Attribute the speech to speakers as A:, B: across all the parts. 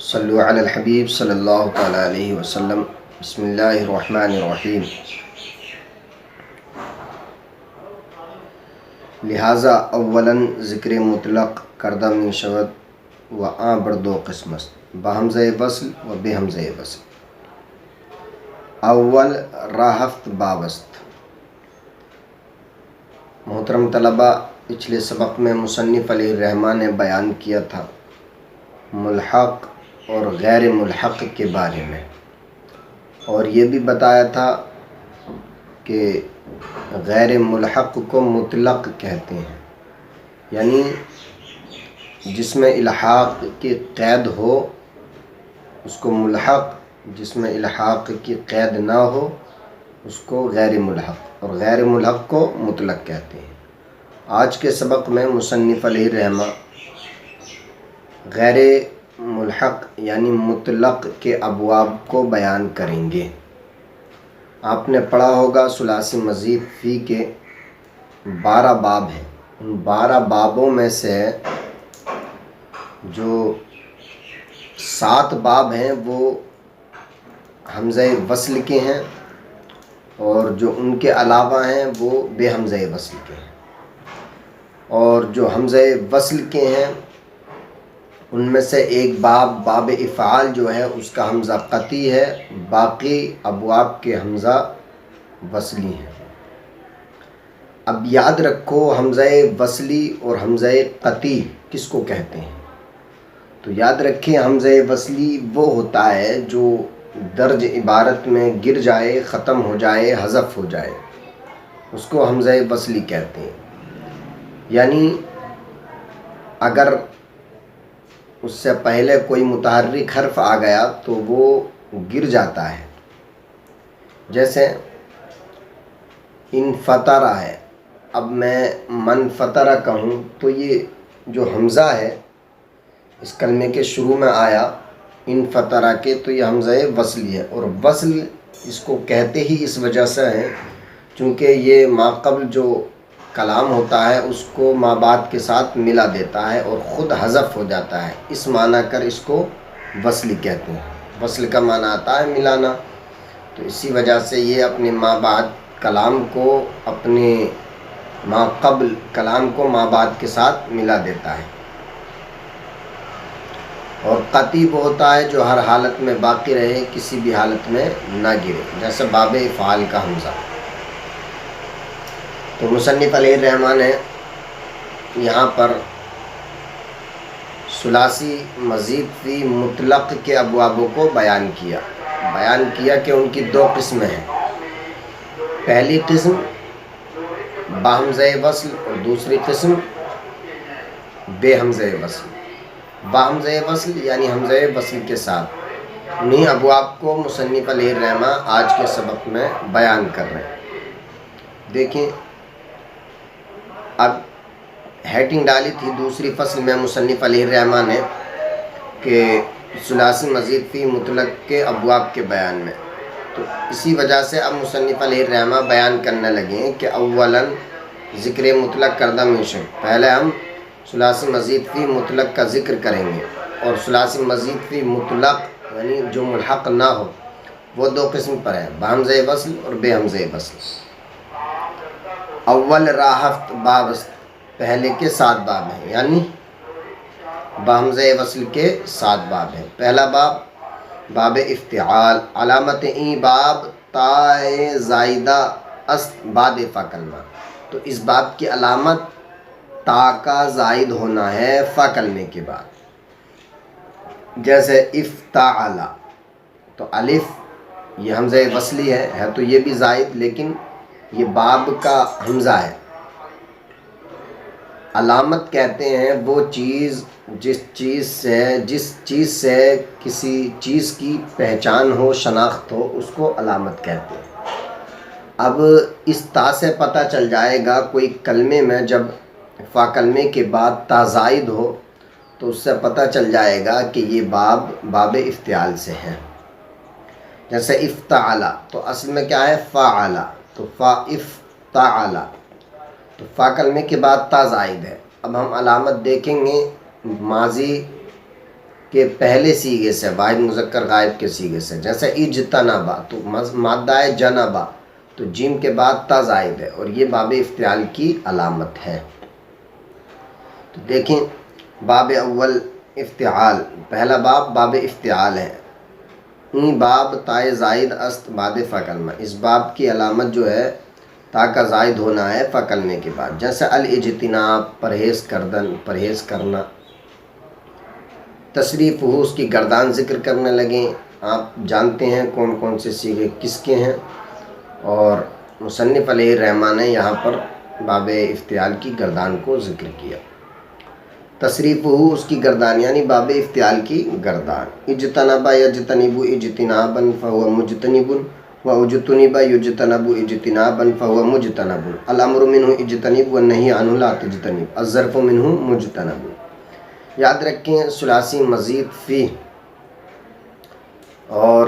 A: صلو علی الحبیب صلی اللہ تعالیٰ علیہ وسلم۔ بسم اللہ الرحمن الرحیم۔ لہٰذا اولاً ذکر مطلق کردہ می شود و آں بر دو قسم است، بحمزہ وصل و بے حمزہ وصل۔ اول راہفت باب است۔ محترم طلبہ، پچھلے سبق میں مصنف علیہ الرحمٰن نے بیان کیا تھا ملحق اور غیر ملحق کے بارے میں، اور یہ بھی بتایا تھا کہ غیر ملحق کو مطلق کہتے ہیں، یعنی جس میں الحاق کی قید ہو اس کو ملحق، جس میں الحاق کی قید نہ ہو اس کو غیر ملحق، اور غیر ملحق کو مطلق کہتے ہیں۔ آج کے سبق میں مصنف علیہ الرحمہ غیر ملحق یعنی مطلق کے ابواب کو بیان کریں گے۔ آپ نے پڑھا ہوگا ثلاثی مزید فی کے 12 باب ہیں، ان 12 بابوں میں سے جو 7 باب ہیں وہ حمزہ وصل کے ہیں، اور جو ان کے علاوہ ہیں وہ بے حمزہ وصل کے ہیں، اور جو حمزہ وصل کے ہیں ان میں سے ایک باب افعال جو ہے اس کا حمزہ قطعی ہے، باقی ابواب کے حمزہ وصلی ہیں۔ اب یاد رکھو حمزہ وصلی اور حمزہ قطعی کس کو کہتے ہیں؟ تو یاد رکھیں حمزہ وصلی وہ ہوتا ہے جو درج عبارت میں گر جائے، ختم ہو جائے، حذف ہو جائے، اس کو حمزہ وصلی کہتے ہیں۔ یعنی اگر اس سے پہلے کوئی متحرک حرف آ گیا تو وہ گر جاتا ہے، جیسے انفطرہ ہے۔ اب میں منفطرہ کہوں تو یہ جو حمزہ ہے اس کلمے کے شروع میں آیا انفطرہ کے، تو یہ حمزہ وصلی ہے، اور وصل اس کو کہتے ہی اس وجہ سے ہے چونکہ یہ ما قبل جو کلام ہوتا ہے اس کو ما بعد کے ساتھ ملا دیتا ہے اور خود حذف ہو جاتا ہے، اس معنی کر اس کو وصلی کہتے ہیں۔ وصل کا معنی آتا ہے ملانا، تو اسی وجہ سے یہ اپنے ما بعد کلام کو، اپنے ما قبل کلام کو ما بعد کے ساتھ ملا دیتا ہے۔ اور قطعی وہ ہوتا ہے جو ہر حالت میں باقی رہے، کسی بھی حالت میں نہ گرے، جیسے باب افعال کا حمزہ۔ تو مصنف علیہ الرحمٰن نے یہاں پر ثلاثی مزید فی مطلق کے ابوابوں کو بیان کیا کہ ان کی 2 قسمیں ہیں۔ پہلی قسم بحمزہ وصل اور دوسری قسم بے حمزہ وصل۔ بحمزہ وصل یعنی حمزہ وصل کے ساتھ، انہیں ابواب کو مصنف علیہ الرحمٰ آج کے سبق میں بیان کر رہے ہیں۔ دیکھیں، اب ہیڈنگ ڈالی تھی دوسری فصل میں مصنف علیہ الرحمٰ نے کہ ثلاثی مزید فی مطلق کے ابواب کے بیان میں، تو اسی وجہ سے اب مصنف علیہ الرحمٰ بیان کرنے لگے کہ اولاً ذکر مطلق کردہ منشن، پہلے ہم ثلاثی مزید فی مطلق کا ذکر کریں گے، اور ثلاثی مزید فی مطلق یعنی جو ملحق نہ ہو وہ 2 قسم پر ہے، بحمزہ وصل اور بے حمزہ وصل۔ اول راہفت باب است، پہلے کے 7 باب ہیں، یعنی بحمزہ وصل کے 7 باب ہیں۔ پہلا باب افتعال، علامت این باب تا زائدہ است بعد فا کلمہ، تو اس باب کی علامت تا کا زائد ہونا ہے فا کلمے کے بعد، جیسے افتعال، تو الف یہ حمزہ وصلی ہے تو یہ بھی زائد، لیکن یہ باب کا حمزہ ہے۔ علامت کہتے ہیں وہ چیز جس چیز سے کسی چیز کی پہچان ہو، شناخت ہو، اس کو علامت کہتے ہیں۔ اب اس تا سے پتہ چل جائے گا کوئی کلمے میں جب فا کلمے کے بعد تا زائد ہو تو اس سے پتہ چل جائے گا کہ یہ باب افتعال سے ہے۔ جیسے افتعال، تو اصل میں کیا ہے فعل، تو فا افتعال، تو فا کلمے کے بعد تا زائد ہے۔ اب ہم علامت دیکھیں گے، ماضی کے پہلے سیغے سے، واحد مذکر غائب کے سیغے سے، جیسے اجتنبا تو مادہ ہے جنبا تو جیم کے بعد تا زائد ہے، اور یہ باب افتعال کی علامت ہے۔ تو دیکھیں باب اول افتعال، پہلا باب افتعال ہے۔ این باب تائے زائد است بعد فکلمہ، اس باب کی علامت جو ہے تا کا زائد ہونا ہے فکلنے کے بعد، جیسے الاجتناب پرہیز کرنا۔ تصریف ہو، اس کی گردان ذکر کرنے لگیں۔ آپ جانتے ہیں کون کون سے صیغے کس کے ہیں، اور مصنف علیہ الرحمٰن نے یہاں پر باب افتعال کی گردان کو ذکر کیا۔ تصریف ہو، اس کی گردان یعنی باب افتعال کی گردان۔ اجتنبا یجتنب اجتنابا فہو مجتنب واجتنب یجتنب اجتنابا فہو مجتنب۔ الامر منہ اجتنب والنہی عنہ لا تجتنب، الظرف منہ مجتنب۔ یاد رکھیں ثلاثی مزید فی اور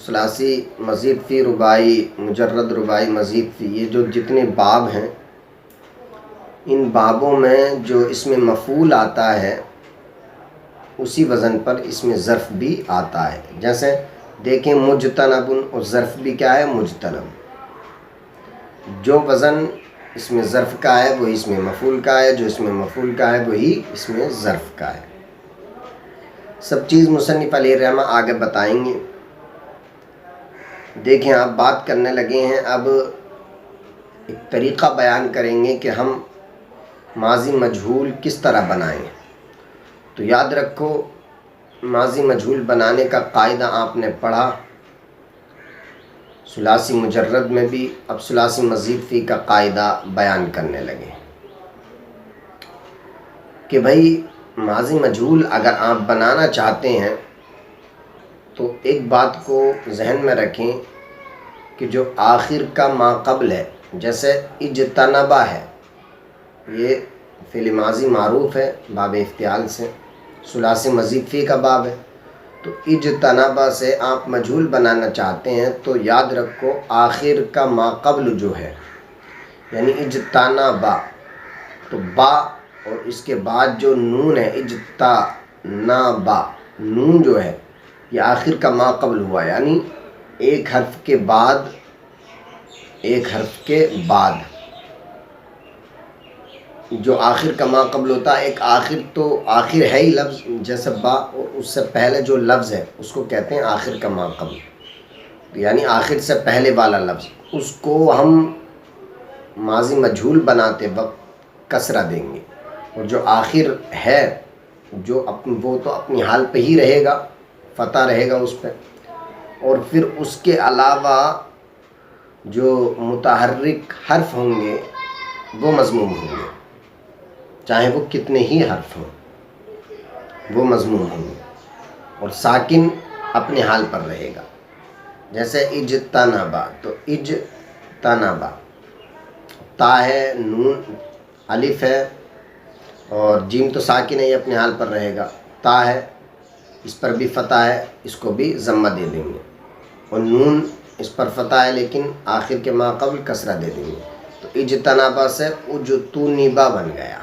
A: ثلاثی مزید فی، رباعی مجرد، رباعی مزید فی، یہ جو جتنے باب ہیں ان بابوں میں جو اس میں مفعول آتا ہے اسی وزن پر اس میں ظرف بھی آتا ہے۔ جیسے دیکھیں مجتنب، اور ظرف بھی کیا ہے؟ مجتنب۔ جو وزن اس میں ظرف کا ہے وہی اس میں مفعول کا ہے، جو اس میں مفعول کا ہے وہی اس میں ظرف کا ہے۔ سب چیز مصنف علیہ الرحمہ آگے بتائیں گے۔ دیکھیں آپ بات کرنے لگے ہیں، اب ایک طریقہ بیان کریں گے کہ ہم ماضی مجہول کس طرح بنائیں۔ تو یاد رکھو ماضی مجہول بنانے کا قاعدہ آپ نے پڑھا ثلاثی مجرد میں بھی، اب ثلاثی مزید فی کا قاعدہ بیان کرنے لگے کہ بھائی ماضی مجہول اگر آپ بنانا چاہتے ہیں تو ایک بات کو ذہن میں رکھیں کہ جو آخر کا ما قبل ہے، جیسے اجتنبا ہے، یہ فعل ماضی معروف ہے باب افتعال سے، ثلاثی مزید فی کا باب ہے، تو اجتنبا سے آپ مجہول بنانا چاہتے ہیں تو یاد رکھو آخر کا ما قبل جو ہے یعنی اجتنبا، تو با اور اس کے بعد جو نون ہے اجتنبا، نون جو ہے یہ آخر کا ما قبل ہوا، یعنی ایک حرف کے بعد جو آخر کا ما قبل ہوتا ہے، ایک آخر تو آخر ہے ہی لفظ، جیسے با، اور اس سے پہلے جو لفظ ہے اس کو کہتے ہیں آخر کا ما قبل، یعنی آخر سے پہلے والا لفظ، اس کو ہم ماضی مجہول بناتے وقت کسرہ دیں گے، اور جو آخر ہے جو وہ تو اپنی حال پہ ہی رہے گا، فتح رہے گا اس پہ، اور پھر اس کے علاوہ جو متحرک حرف ہوں گے وہ مضموم ہوں گے، چاہے وہ کتنے ہی حرف ہوں وہ مضموم ہوں گے، اور ساکن اپنے حال پر رہے گا۔ جیسے اجتنبا، تو اجتنبا تا ہے، نون الف ہے، اور جیم تو ساکن ہے یہ اپنے حال پر رہے گا، تا ہے اس پر بھی فتح ہے، اس کو بھی ضمہ دے دیں گے، اور نون اس پر فتح ہے لیکن آخر کے ما قبل کسرہ دے دیں گے، تو اجتنبا سے اجتنبا بن گیا۔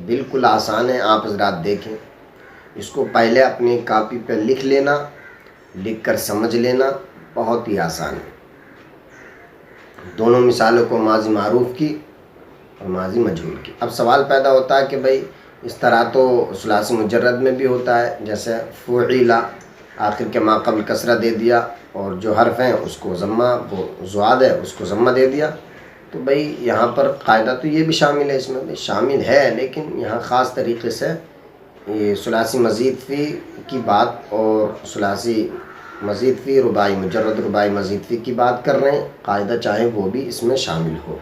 A: بالکل آسان ہے، آپ حضرات دیکھیں، اس کو پہلے اپنی کاپی پہ لکھ لینا، لکھ کر سمجھ لینا، بہت ہی آسان ہے۔ دونوں مثالوں کو ماضی معروف کی اور ماضی مجہول کی۔ اب سوال پیدا ہوتا ہے کہ بھائی اس طرح تو ثلاثی مجرد میں بھی ہوتا ہے، جیسے فعیلا آخر کے ما قبل کسرہ دے دیا اور جو حرف ہیں اس کو ضمہ، وہ زواد ہے اس کو ضمہ دے دیا، تو بھائی یہاں پر قاعدہ تو یہ بھی شامل ہے، اس میں بھی شامل ہے، لیکن یہاں خاص طریقے سے یہ ثلاثی مزید فی کی بات اور ثلاثی مزید فی رباعی مجرد رباعی مزید فی کی بات کر رہے ہیں، قاعدہ چاہے وہ بھی اس میں شامل ہو،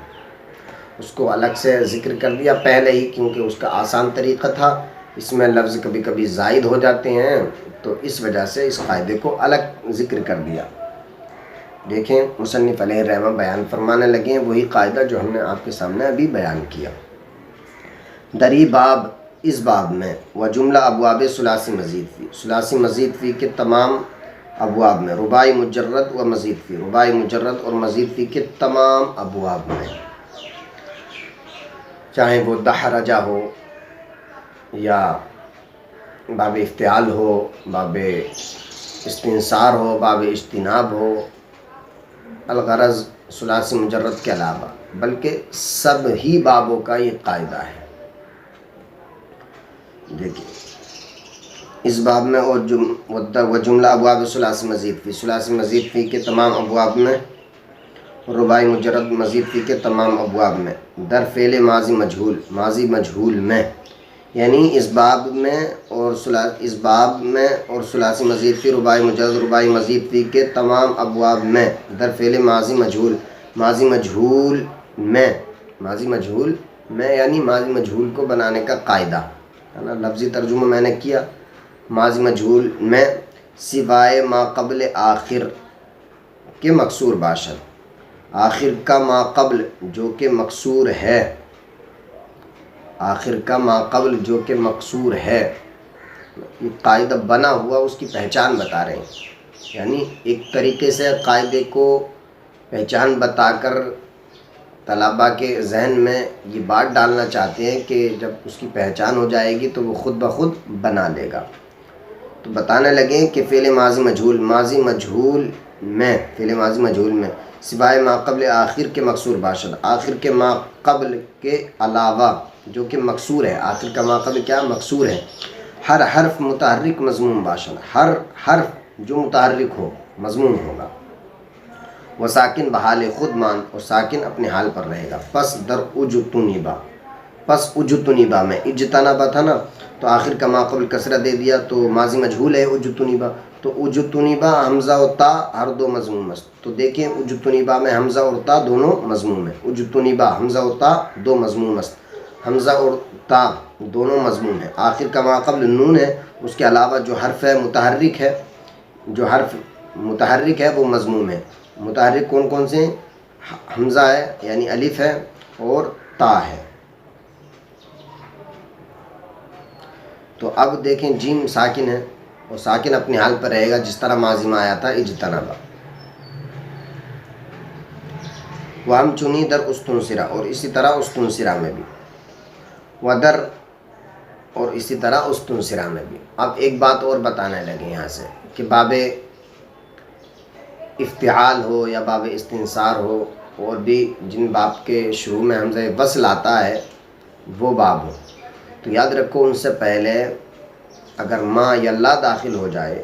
A: اس کو الگ سے ذکر کر دیا پہلے ہی، کیونکہ اس کا آسان طریقہ تھا، اس میں لفظ کبھی کبھی زائد ہو جاتے ہیں تو اس وجہ سے اس قاعدے کو الگ ذکر کر دیا۔ دیکھیں مصنف علیہ الرحمہ بیان فرمانے لگے ہیں وہی قاعدہ جو ہم نے آپ کے سامنے ابھی بیان کیا۔ دری باب، اس باب میں، و جملہ ابواب ثلاثی مزید فی، ثلاثی مزید فی کے تمام ابواب میں، رباعی مجرد و مزید فی، رباعی مجرد اور مزید فی کے تمام ابواب میں، چاہے وہ دحرجہ ہو یا باب افتعال ہو، باب استنصار ہو، باب اجتناب ہو، الغرض ثلاثی مجرد کے علاوہ، بلکہ سب ہی بابوں کا یہ قاعدہ ہے۔ دیکھیں اس باب میں اور جملہ ابواب ثلاثی مزید فی، ثلاثی مزید فی کے تمام ابواب میں، رباعی مجرد مزید فی کے تمام ابواب میں، در فعل ماضی مجہول، ماضی مجہول میں، یعنی اس باب میں اور ثلاثی مزید فی، رباعی مجرد رباعی مزید فی کے تمام ابواب میں، در فعل ماضی مجہول، ماضی مجہول میں، ماضی مجہول میں یعنی ماضی مجہول کو بنانے کا قاعدہ ہے نا، لفظی ترجمہ میں نے کیا، ماضی مجہول میں سوائے ما قبل آخر کے مکسور باشد، آخر کا ما قبل جو کہ مکسور ہے، آخر کا ما قبل جو کہ مکسور ہے، یہ قاعدہ بنا ہوا اس کی پہچان بتا رہے ہیں، یعنی ایک طریقے سے قاعدے کو پہچان بتا کر طلباء کے ذہن میں یہ بات ڈالنا چاہتے ہیں کہ جب اس کی پہچان ہو جائے گی تو وہ خود بخود بنا لے گا۔ تو بتانے لگے کہ فعل ماضی مجہول، ماضی مجہول میں، فعل ماضی مجہول میں سوائے ما قبل آخر کے مکسور باشد، آخر کے ما قبل کے علاوہ جو کہ مکسور ہے، آخر کا ما قبل کیا مکسور ہے، ہر حرف متحرک مضموم باشد، ہر حرف جو متحرک ہو مضموم ہوگا، وہ ساکن بحال خود مان، اور ساکن اپنے حال پر رہے گا، پس در اجتنبا، پس اجتنبا میں اجتنبا تھا نا، تو آخر کا ما قبل کسرہ دے دیا تو ماضی مجہول ہے اجتنبا، تو اجتنبا حمزہ و تا ہر دو مضموم است، تو دیکھیں اجتنبا میں حمزہ اور تا دونوں مضموم ہیں، اجتنبا حمزہ و تا دو مضموم است، حمزہ اور تا دونوں مضموم ہیں، آخر کا ما قبل نون ہے، اس کے علاوہ جو حرف ہے متحرک ہے، جو حرف متحرک ہے وہ مضموم ہے، متحرک کون کون سے ہیں، حمزہ ہے یعنی الف ہے اور تا ہے۔ تو اب دیکھیں جیم ساکن ہے اور ساکن اپنے حال پر رہے گا، جس طرح ماضی میں آیا تھا اجتنبا، وہ ہم چنی در استنصرا، اور اسی طرح استنصرا میں بھی، ودر اور اسی طرح استنصرا میں بھی۔ اب ایک بات اور بتانے لگے یہاں سے کہ باب افتعال ہو یا باب استنصار ہو، اور بھی جن باب کے شروع میں حمزہ وصل آتا ہے وہ باب ہو، تو یاد رکھو ان سے پہلے اگر ما یا لا داخل ہو جائے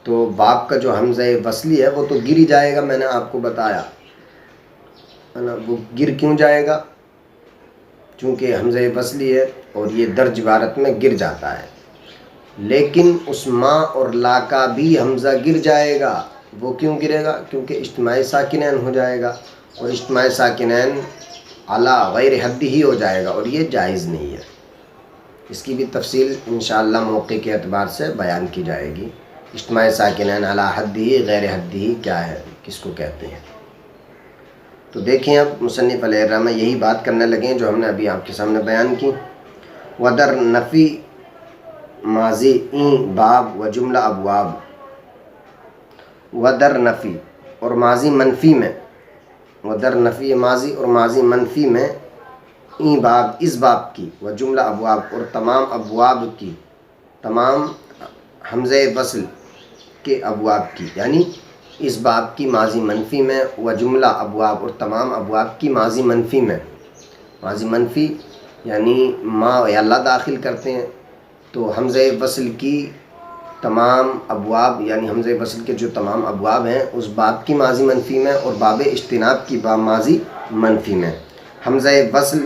A: تو باب کا جو حمزہ وصلی ہے وہ تو گر ہی جائے گا، میں نے آپ کو بتایا ہے نا، وہ گر کیوں جائے گا، چونکہ حمزہ وصلی ہے اور یہ درج عبارت میں گر جاتا ہے، لیکن اس ما اور لا کا بھی حمزہ گر جائے گا، وہ کیوں گرے گا، کیونکہ اجتماعی ساکنین ہو جائے گا، اور اجتماعی ساکنین علی غیر حد ہی ہو جائے گا، اور یہ جائز نہیں ہے، اس کی بھی تفصیل انشاءاللہ موقع کے اعتبار سے بیان کی جائے گی، اجتماعی ساکنین علی حد ہی غیر حد ہی کیا ہے، کس کو کہتے ہیں۔ تو دیکھیں اب مصنف علیہ الرحمہ یہی بات کرنے لگے ہیں جو ہم نے ابھی آپ کے سامنے بیان کی، ودر نفی ماضی این باب و جملہ ابواب، ودر نفی اور ماضی منفی میں، ودر نفی ماضی اور ماضی منفی میں، این باب اس باب کی، و جملہ ابواب اور تمام ابواب کی، تمام حمزہ وصل کے ابواب کی، یعنی اس باب کی ماضی منفی میں، و جملہ ابواب اور تمام ابواب کی ماضی منفی میں، ماضی منفی یعنی ما یا لا داخل کرتے ہیں تو حمزہ وصل کی تمام ابواب یعنی حمزہ وصل کے جو تمام ابواب ہیں اس باب کی ماضی منفی میں، اور باب اجتناب کی باب ماضی منفی میں، حمزہ وصل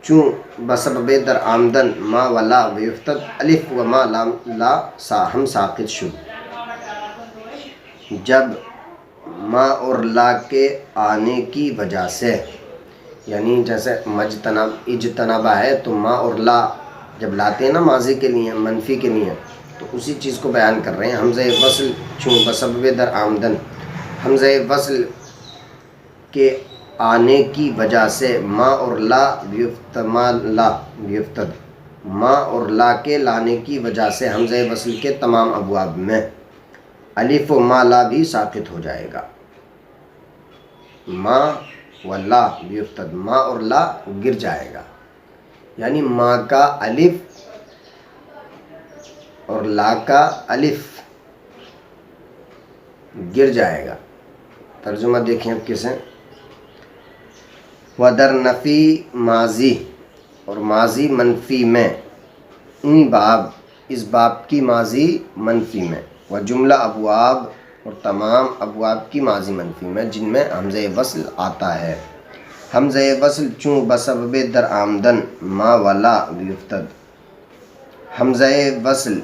A: چوں بسبب در آمدن ما و لا ویفتد الف و ما لام لا سا ہم ساقط شد، جب ما اور لا کے آنے کی وجہ سے، یعنی جیسے اجتنبا ہے تو ما اور لا جب لاتے ہیں نا ماضی کے لیے منفی کے لیے، تو اسی چیز کو بیان کر رہے ہیں، حمزہ وصل چوں بسبب در آمدن، حمزہ وصل کے آنے کی وجہ سے ما اور لا بیفتد، ما اور لا کے لانے کی وجہ سے حمزہ وصل کے تمام ابواب میں الف و ما لا بھی ساقط ہو جائے گا، ما و لا بیفتد، ما اور لا گر جائے گا، یعنی ما کا الف اور لا کا الف گر جائے گا۔ ترجمہ دیکھیں اب کسے، ودر نفی ماضی، اور ماضی منفی میں، ان باب، اس باب کی ماضی منفی میں، و جملہ ابواب، اور تمام ابواب کی ماضی منفی میں جن میں حمزہ وصل آتا ہے۔ حمزہ وصل چوں بسبب در آمدن ما ولا بیفتد، حمزہ وصل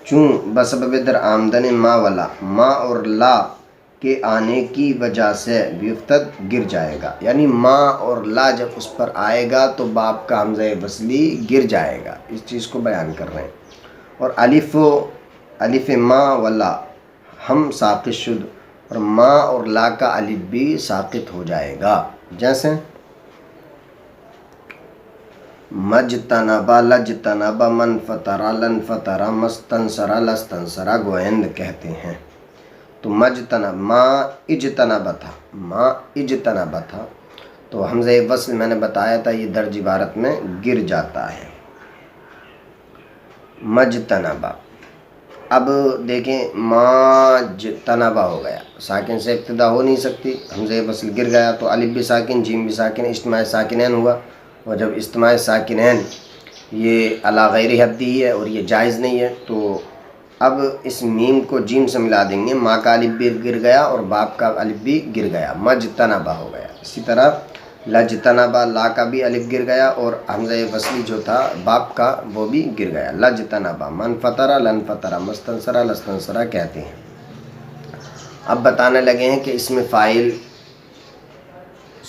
A: چوں بسبب در آمدن ما ولا، ما اور لا کے آنے کی وجہ سے بیفتد گر جائے گا، یعنی ما اور لا جب اس پر آئے گا تو باب کا حمزہ وصلی گر جائے گا، اس چیز کو بیان کر رہے ہیں۔ اور الف ما ولا ہم ساقط شد، اور ما اور لا کا الف بھی ساقط ہو جائے گا، جیسے مجتنبا لجتنبا من فطرا لن فطرا مستنصرا لستنصرا گوہند کہتے ہیں۔ تو مجتنب ما اجتنبا تھا، ما اجتنبا تھا، تو حمزہ وصل میں نے بتایا تھا یہ درج عبارت میں گر جاتا ہے۔ مجتنبا، اب دیکھیں ماجتنبا ہو گیا، ساکن سے ابتدا ہو نہیں سکتی، حمزہ وصل گر گیا تو الف بھی ساکن جیم بھی ساکن، اجتماع ساکنین ہوا، اور جب اجتماع ساکنین یہ علی غیر حدی ہے اور یہ جائز نہیں ہے، تو اب اس میم کو جیم سے ملا دیں گے، ما کا الف بھی گر گیا اور باپ کا الف بھی گر گیا، مجتنبا ہو گیا۔ اسی طرح لجتنبا، لا کا بھی الف گر گیا اور حمزہ وصلی جو تھا باپ کا وہ بھی گر گیا، لجتنبا من فطرا لن فطرا مستنصرا لستنصرا کہتے ہیں۔ اب بتانے لگے ہیں کہ اس میں فاعل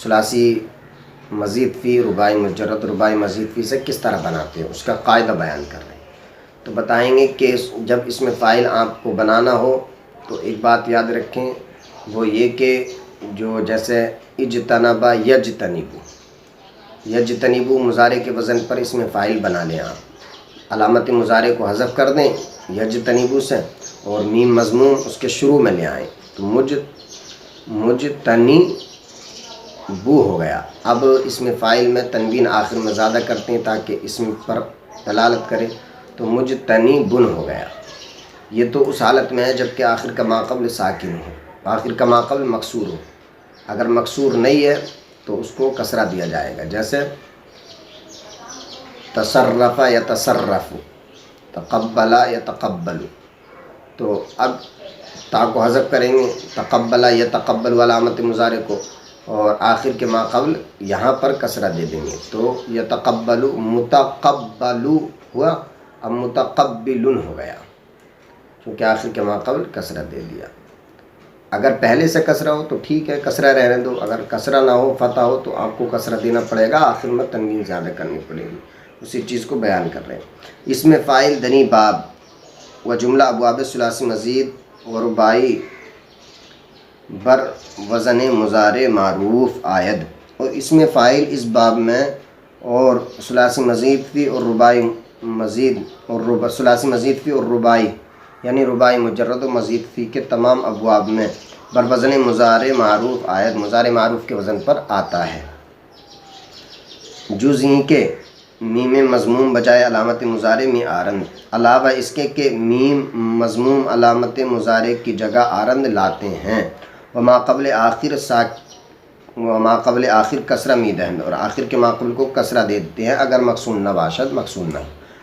A: ثلاثی مزید فی، رباعی مجرد، رباعی مزید فی سے کس طرح بناتے ہیں، اس کا قاعدہ بیان کر رہے ہیں۔ تو بتائیں گے کہ جب اس میں فاعل آپ کو بنانا ہو تو ایک بات یاد رکھیں، وہ یہ کہ جو جیسے اجتنبا یجتنبو، یجتنبو مضارع کے وزن پر اس میں فاعل بنا لیں آپ، علامت مضارع کو حذف کر دیں یجتنبو سے اور میم مضموم اس کے شروع میں لے آئیں، تو مجتنی بو ہو گیا۔ اب اس میں فاعل میں تنوین آخر میں زیادہ کرتے ہیں تاکہ اسم پر دلالت کرے، تو مجتنی بن ہو گیا۔ یہ تو اس حالت میں ہے جب کہ آخر کا ماقبل ساکن ہو، آخر کا ماقبل مکسور ہو، اگر مکسور نہیں ہے تو اس کو کسرہ دیا جائے گا، جیسے تصرف یتصرف، تقبل یتقبل، تو اب تا کو حذف کریں گے، تقبل یتقبل علامت مضارع کو، اور آخر کے ماقبل یہاں پر کسرہ دے دیں گے، تو یتقبل متقبل ہوا، اب متقبل ہو گیا کیونکہ آخر کے ماقبل کسرہ دے دیا۔ اگر پہلے سے کسرہ ہو تو ٹھیک ہے، کسرہ رہنے دو، اگر کسرہ نہ ہو فتح ہو تو آپ کو کسرہ دینا پڑے گا، آخر میں تنوین زیادہ کرنی پڑے گی، اسی چیز کو بیان کر رہے ہیں۔ اس میں فاعل دنی باب و جملہ ابواب ثلاثی مزید و رباعی بر وزن مضارع معروف آید، اور اس میں فاعل اس باب میں اور ثلاثی مزید فی اور رباعی مزید اور ثلاثی مزید فی اور رباعی یعنی رباعی مجرد و مزید فی کے تمام ابواب میں بر وزن مضارع معروف آید، مضارع معروف کے وزن پر آتا ہے، جزیں کے میم مضموم بجائے علامت مضارع میں آرند، علاوہ اس کے کہ میم مضموم علامت مضارع کی جگہ آرند لاتے ہیں، وما قبل آخر کسرہ می دہند، اور آخر کے ماقبل کو کسرہ دے دیتے ہیں اگر مقصور نہ باشد، مقصور نہ،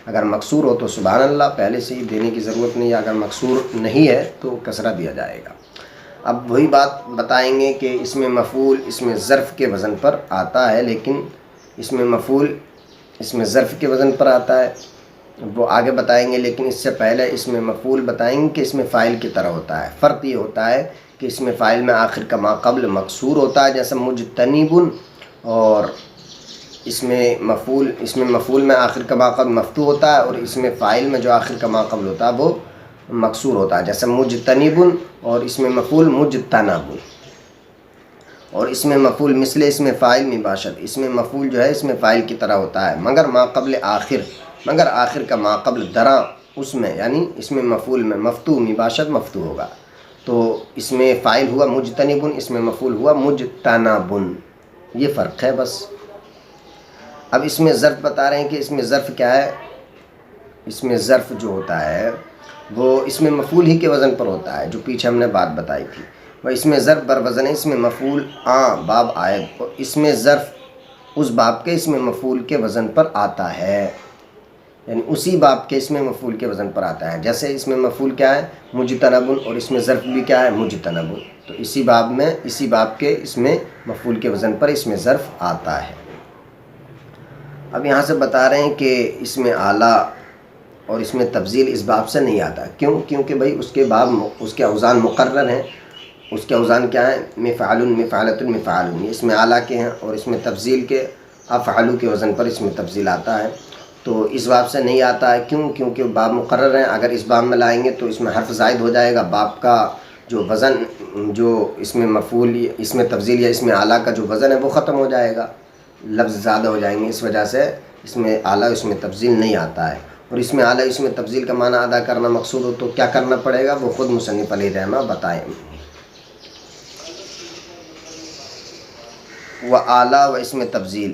A: اگر مقصور ہو تو سبحان اللہ پہلے سے ہی دینے کی ضرورت نہیں ہے، اگر مقصور نہیں ہے تو کسرہ دیا جائے گا۔ اب وہی بات بتائیں گے کہ اس میں مفعول اس میں ظرف کے وزن پر آتا ہے، لیکن اس میں مفعول اس میں ظرف کے وزن پر آتا ہے، وہ آگے بتائیں گے، لیکن اس سے پہلے اس میں مفعول بتائیں گے کہ اس میں فاعل کی طرح ہوتا ہے۔ فرق یہ ہوتا ہے کہ اس میں فاعل میں آخر کا ماقبل مکسور ہوتا ہے جیسے مجتنبن، اور اس میں مفعول میں آخر کا ماقبل مفتوح ہوتا ہے، اور اس میں فاعل میں جو آخر کا ماقبل ہوتا ہے وہ مکسور ہوتا ہے جیسے مجتنبن، اور اس میں مفعول مجتنب، اور اس میں مفعول مثل اس میں فاعل مباشر، اس میں مفعول جو ہے اس میں فاعل کی طرح ہوتا ہے، مگر آخر کا ماقبل دراں اس میں، یعنی اس میں مفعول میں مفتوح مباشر مفتوح ہوگا، تو اس میں فاعل ہوا مجتنبن، اس میں مفعول ہوا مجتنبن، یہ فرق ہے بس۔ اب اس میں ظرف بتا رہے ہیں کہ اس میں ظرف کیا ہے، اس میں ظرف جو ہوتا ہے وہ اس میں مفعول ہی کے وزن پر ہوتا ہے، جو پیچھے ہم نے بات بتائی تھی۔ وہ اس میں ظرف بر وزن ہے اس میں مفعول باب عائد، اور اس میں ظرف اس باب کے اس میں مفعول کے وزن پر آتا ہے، یعنی اسی باب کے اس میں مفعول کے وزن پر آتا ہے۔ جیسے اس میں مفعول کیا ہے؟ مجتنب، اور اس میں ظرف بھی کیا ہے؟ مجتنب، تو اسی باب کے اس میں مفعول کے وزن پر اس میں ظرف آتا ہے۔ اب یہاں سے بتا رہے ہیں کہ اس میں اعلیٰ اور اس میں تفضیل اس باب سے نہیں آتا۔ کیوں؟ کیونکہ بھائی اس کے اوزان مقرر ہیں۔ اس کے اوزان کیا ہیں؟ مفعل، مفعلۃ، مفعال، یہ اس میں اعلیٰ کے ہیں، اور اس میں تفضیل کے افعلو کے وزن پر اس میں تفضیل آتا ہے، تو اس باب سے نہیں آتا ہے۔ کیوں؟ کیونکہ باب مقرر ہیں، اگر اس باب میں لائیں گے تو اس میں حرف زائد ہو جائے گا، باب کا جو وزن، جو اس میں مفعول، اس میں تفضیل یا اس میں اعلیٰ کا جو وزن ہے وہ ختم ہو جائے گا، لفظ زیادہ ہو جائیں گے، اس وجہ سے اس میں اعلیٰ اس میں تفضیل نہیں آتا ہے۔ اور اس میں اعلیٰ اس میں تفضیل کا معنی ادا کرنا مقصود ہو تو کیا کرنا پڑے گا، وہ خود مصنف علیہ رحمہ بتائیں۔ وہ اعلیٰ و اس میں تفضیل،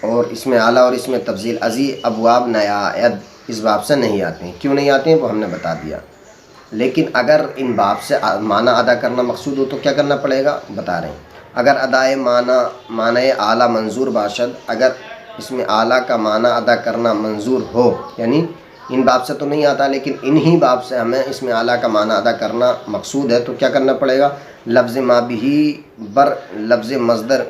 A: اور اس میں اعلیٰ اور اس میں تفضیل ازی ابواب نیاید اس باب سے نہیں آتے ہیں۔ کیوں نہیں آتے ہیں وہ ہم نے بتا دیا۔ لیکن اگر ان باب سے معنی ادا کرنا مقصود ہو تو کیا کرنا پڑے گا، بتا رہے ہیں۔ اگر ادائے معنی اعلیٰ منظور باشد، اگر اس میں اعلیٰ کا معنی ادا کرنا منظور ہو، یعنی ان باب سے تو نہیں آتا لیکن انہی باب سے ہمیں اس میں اعلیٰ کا معنی ادا کرنا مقصود ہے، تو کیا کرنا پڑے گا، لفظ ما بھی بر لفظ مصدر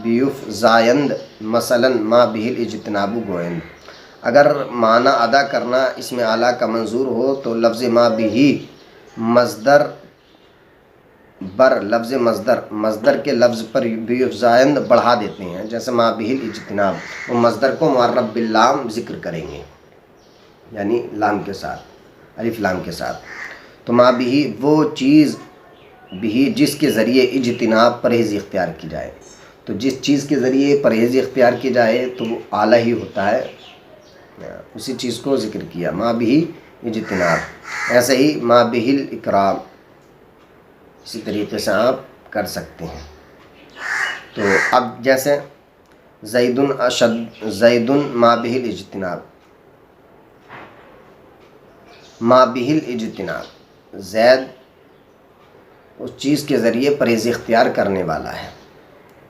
A: بیوف زائند مثلا ما بھی الاجتناب گوئند۔ اگر معنی ادا کرنا اس میں اعلیٰ کا منظور ہو تو لفظ ما بھی مصدر بر لفظ مصدر کے لفظ پر بیوف زائند بڑھا دیتے ہیں، جیسے ما بھی الاجتناب، وہ مصدر کو معرب باللام ذکر کریں گے، یعنی لام کے ساتھ، الف لام کے ساتھ۔ تو ما بھی وہ چیز بھی جس کے ذریعے اجتناب پرہیز اختیار کی جائے، تو جس چیز کے ذریعے پرہیز اختیار کی جائے تو وہ اعلیٰ ہی ہوتا ہے، اسی چیز کو ذکر کیا، ما بھی اجتناب۔ ایسے ہی ما بھی الاکرام، اسی طریقے سے آپ کر سکتے ہیں۔ تو اب جیسے زید ما بھی الاجتناب، ما بھی الاجتناب، زید اس چیز کے ذریعے پرہیز اختیار کرنے والا ہے،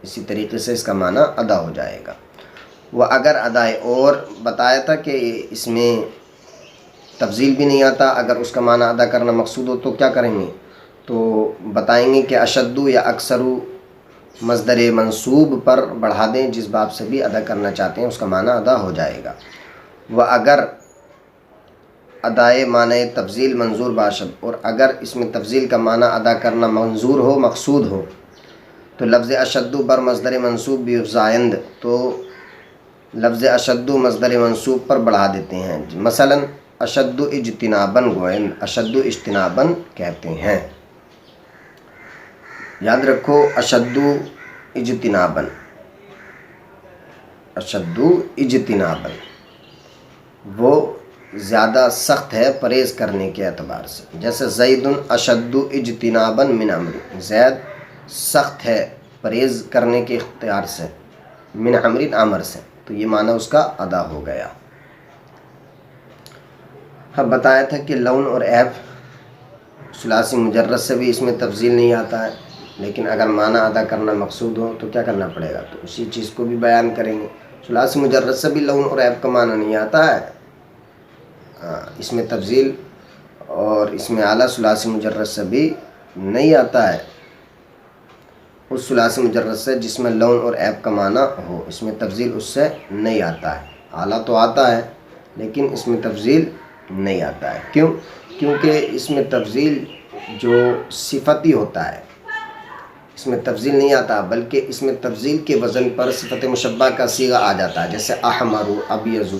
A: اسی طریقے سے اس کا معنی ادا ہو جائے گا۔ وہ اگر ادائے، اور بتایا تھا کہ اس میں تفضیل بھی نہیں آتا، اگر اس کا معنی ادا کرنا مقصود ہو تو کیا کریں گے، تو بتائیں گے کہ اشدو یا اکثرو مصدر منصوب پر بڑھا دیں، جس باب سے بھی ادا کرنا چاہتے ہیں اس کا معنی ادا ہو جائے گا۔ وہ اگر ادائے معنی تفضیل منظور باشد، اور اگر اس میں تفضیل کا معنی ادا کرنا منظور ہو، مقصود ہو، تو لفظ اشدو بر مصدر منصوب بیوف زائند، تو لفظ اشدو مصدر منصوب پر بڑھا دیتے ہیں، مثلا اشد اجتناباً گوئند، اشد اجتناباً کہتے ہیں۔ یاد رکھو اشد اجتناباً، اشد اجتناباً وہ زیادہ سخت ہے پرہیز کرنے کے اعتبار سے، جیسے زید اشد اجتناباً من عمر، زید سخت ہے پرہیز کرنے کے اختیار سے، من عمر، عمر سے، تو یہ معنی اس کا ادا ہو گیا۔ اب بتایا تھا کہ لون اور عیب ثلاثی مجرد سے بھی اس میں تفضیل نہیں آتا ہے، لیکن اگر معنی ادا کرنا مقصود ہو تو کیا کرنا پڑے گا، تو اسی چیز کو بھی بیان کریں گے۔ ثلاثی مجرد سے بھی لون اور عیب کا معنی نہیں آتا ہے، اس میں تفضیل، اور اس میں اعلیٰ ثلاثی مجرد سے بھی نہیں آتا ہے، اس ثلاثی مجرد سے جس میں لون اور عیب کا معنی ہو، اس میں تفضیل اس سے نہیں آتا ہے۔ اعلیٰ تو آتا ہے لیکن اس میں تفضیل نہیں آتا ہے۔ کیوں؟ کیونکہ اس میں تفضیل جو صفتی ہوتا ہے، اس میں تفضیل نہیں آتا، بلکہ اس میں تفضیل کے وزن پر صفت مشبہ کا صیغہ آ جاتا ہے، جیسے احمر، ابیض۔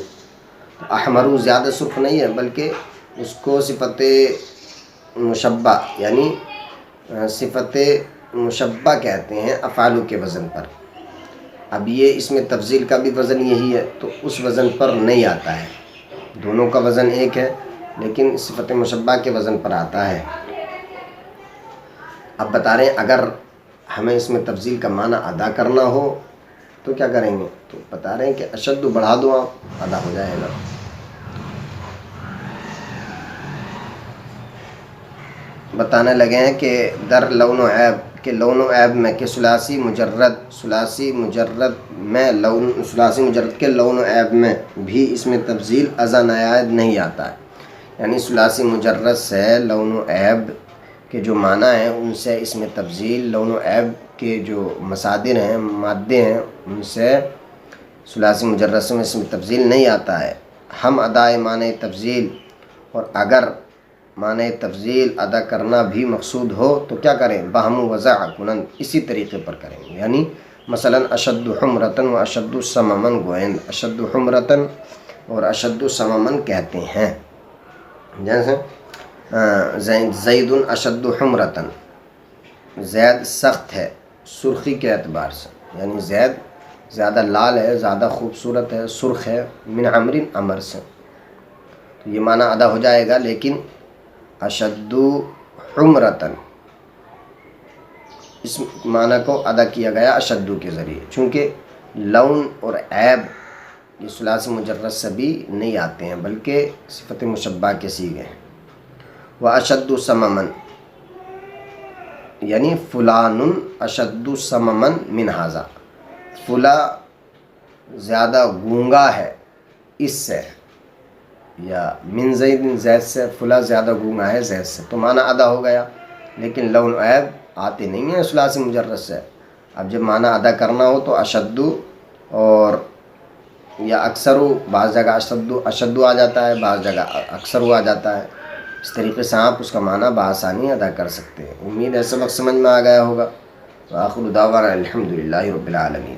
A: احمر زیادہ سرخ نہیں ہے، بلکہ اس کو صفت مشبہ، یعنی صفت مشبہ کہتے ہیں افعالو کے وزن پر۔ اب یہ اس میں تفضیل کا بھی وزن یہی ہے، تو اس وزن پر نہیں آتا ہے، دونوں کا وزن ایک ہے لیکن صفت مشبہ کے وزن پر آتا ہے۔ اب بتا رہے ہیں اگر ہمیں اس میں تفضیل کا معنی ادا کرنا ہو تو کیا کریں گے، تو بتا رہے ہیں کہ اشد بڑھا دو آپ، ادا ہو جائے گا۔ بتانے لگے ہیں کہ در لون و عیب کہ لون و عیب میں کہ ثلاثی مجرد کے لون و عیب میں بھی اس میں تفضیل ازا نائد نہیں آتا ہے. یعنی ثلاثی مجرد سے لون و عیب کے جو معنی ہیں ان سے اس میں تفضیل، لون و عیب کے جو مصادر ہیں، مادے ہیں، ان سے ثلاثی مجرد سے اس میں تفضیل نہیں آتا ہے. ہم ادائے معنی تفضیل، اور اگر معنی تفضیل ادا کرنا بھی مقصود ہو تو کیا کریں؟ بہم وضع کنند، اسی طریقے پر کریں گے. یعنی مثلا اشد حمرتن و اشد سممن گوئند، اشد حمرتن اور اشد سممن کہتے ہیں. جیسے زید اشد حمرتن، زید سخت ہے سرخی کے اعتبار سے، یعنی زید زیادہ لال ہے، زیادہ خوبصورت ہے، سرخ ہے، من عمر عمر سے، تو یہ معنی ادا ہو جائے گا. لیکن اشد حمرتن اس معنی کو ادا کیا گیا اشدو کے ذریعے، چونکہ لون اور عیب یہ ثلاثی مجرد سے بھی نہیں آتے ہیں بلکہ صفت مشبہ کے سیغے ہیں. و اشد سممن یعنی فلان اشد سممن من ھذا، فلاں زیادہ گونگا ہے اس سے، یا من زید زید سے، فلاں زیادہ گونگا ہے زید سے، تو معنی ادا ہو گیا. لیکن لون و عیب آتے نہیں ہیں ثلاثی مجرد سے. اب جب معنی ادا کرنا ہو تو اشدو اور یا اکثرو، بعض جگہ اشدو آ جاتا ہے، بعض جگہ اکثرو آ جاتا ہے. اس طریقے سے آپ اس کا معنی بآسانی ادا کر سکتے ہیں. امید ہے سبق سمجھ میں آ گیا ہوگا. وآخر دعوانا الحمدللہ رب العالمین.